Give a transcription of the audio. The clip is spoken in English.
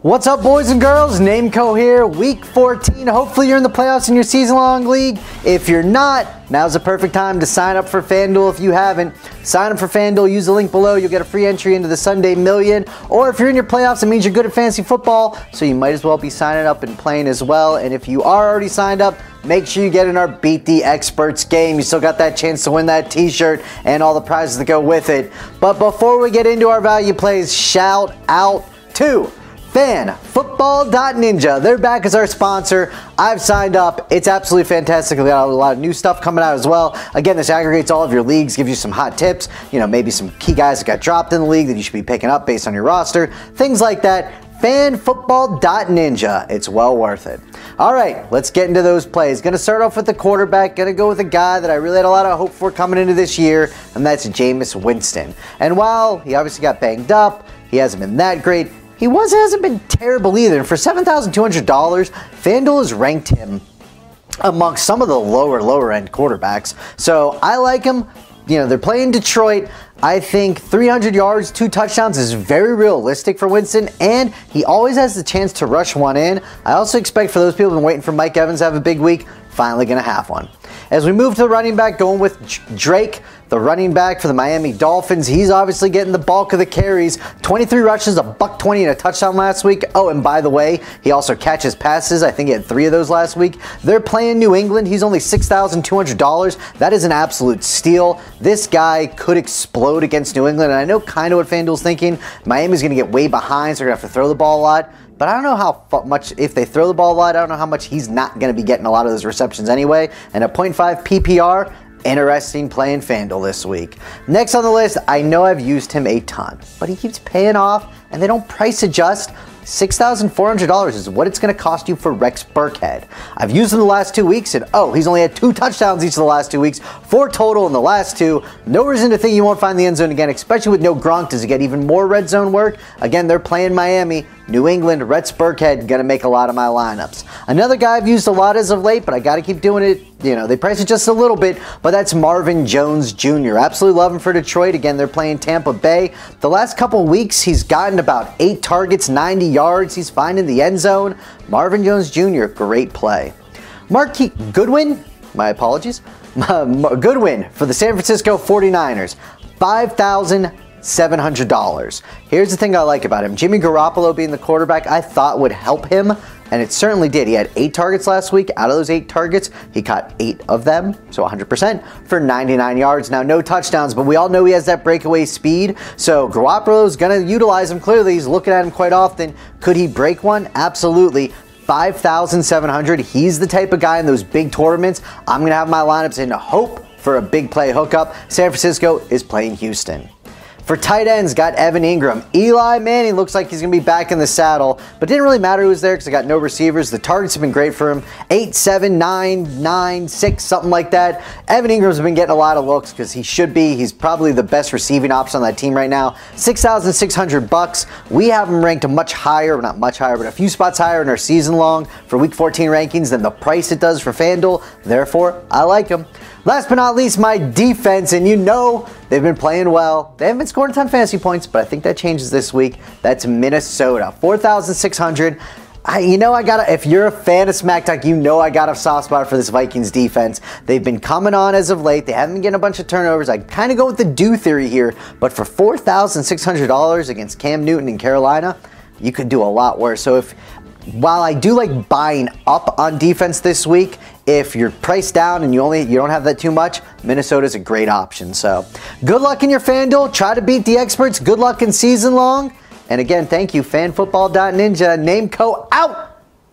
What's up, boys and girls? Nameco here, week 14. Hopefully you're in the playoffs in your season-long league. If you're not, now's the perfect time to sign up for FanDuel. If you haven't, sign up for FanDuel. Use the link below. You'll get a free entry into the Sunday Million. Or if you're in your playoffs, it means you're good at fantasy football, so you might as well be signing up and playing as well. And if you are already signed up, make sure you get in our Beat the Experts game. You still got that chance to win that t-shirt and all the prizes that go with it. But before we get into our value plays, shout out to FanFootball.Ninja. They're back as our sponsor. I've signed up. It's absolutely fantastic. We got a lot of new stuff coming out as well. Again, this aggregates all of your leagues, gives you some hot tips, maybe some key guys that got dropped in the league that you should be picking up based on your roster, things like that. FanFootball.Ninja. It's well worth it. All right, let's get into those plays. Going to start off with the quarterback. Going to go with a guy that I really had a lot of hope for coming into this year, and that's Jameis Winston. And while he obviously got banged up, he hasn't been that great. He hasn't been terrible either. And for $7,200, FanDuel has ranked him amongst some of the lower end quarterbacks. So I like him. They're playing Detroit. I think 300 yards, 2 touchdowns is very realistic for Winston, and he always has the chance to rush one in. I also expect for those people who've been waiting for Mike Evans to have a big week, finally going to have one. As we move to the running back, going with Drake, the running back for the Miami Dolphins. He's obviously getting the bulk of the carries. 23 rushes, $120 and a touchdown last week. Oh, and by the way, he also catches passes. I think he had 3 of those last week. They're playing New England. He's only $6,200. That is an absolute steal. This guy could explode against New England, and I know kind of what FanDuel's thinking. Miami's going to get way behind, so they're going to have to throw the ball a lot. But I don't know how much, if they throw the ball a lot, I don't know how much he's not going to be getting a lot of those receptions anyway. And a 0.5 PPR, interesting play in FanDuel this week. Next on the list, I know I've used him a ton, but he keeps paying off, and they don't price adjust. $6,400 is what it's going to cost you for Rex Burkhead. I've used him the last 2 weeks, and he's only had 2 touchdowns each of the last 2 weeks, 4 total in the last 2. No reason to think you won't find the end zone again, especially with no Gronk. Does he get even more red zone work? Again, they're playing Miami. New England, Rex Burkhead, going to make a lot of my lineups. Another guy I've used a lot as of late, but I got to keep doing it. They price it just a little bit, but that's Marvin Jones Jr. Absolutely love him for Detroit. Again, they're playing Tampa Bay. The last couple weeks, he's gotten about 8 targets, 90 yards. He's finding the end zone. Marvin Jones Jr., great play. Marquise Goodwin, my apologies. Goodwin for the San Francisco 49ers, $5,700. Here's the thing I like about him. Jimmy Garoppolo being the quarterback, I thought would help him, and it certainly did. He had 8 targets last week. Out of those 8 targets, he caught 8 of them, so 100% for 99 yards. Now, no touchdowns, but we all know he has that breakaway speed, so Garoppolo's going to utilize him clearly. He's looking at him quite often. Could he break one? Absolutely. $5,700. He's the type of guy in those big tournaments. I'm going to have my lineups in hope for a big play hookup. San Francisco is playing Houston. For tight ends, got Evan Engram. Eli Manning looks like he's going to be back in the saddle, but it didn't really matter who was there because I got no receivers. The targets have been great for him. 8, 7, 9, 9, 6, something like that. Evan Ingram's been getting a lot of looks because he should be. He's probably the best receiving option on that team right now. $6,600. We have him ranked much higher, not much higher, but a few spots higher in our season long for week 14 rankings than the price it does for FanDuel. Therefore, I like him. Last but not least, my defense, and they've been playing well. They haven't been scoring a ton of fantasy points, but I think that changes this week. That's Minnesota, $4,600. If you're a fan of Smack Talk, I got a soft spot for this Vikings defense. They've been coming on as of late. They haven't been getting a bunch of turnovers. I kind of go with the do theory here, but for $4,600 against Cam Newton in Carolina, you could do a lot worse. So while I do like buying up on defense this week, if you're priced down and you don't have that too much, Minnesota's a great option. So good luck in your FanDuel. Try to beat the experts. Good luck in season long. And again, thank you, FanFootball.Ninja. Nameco out.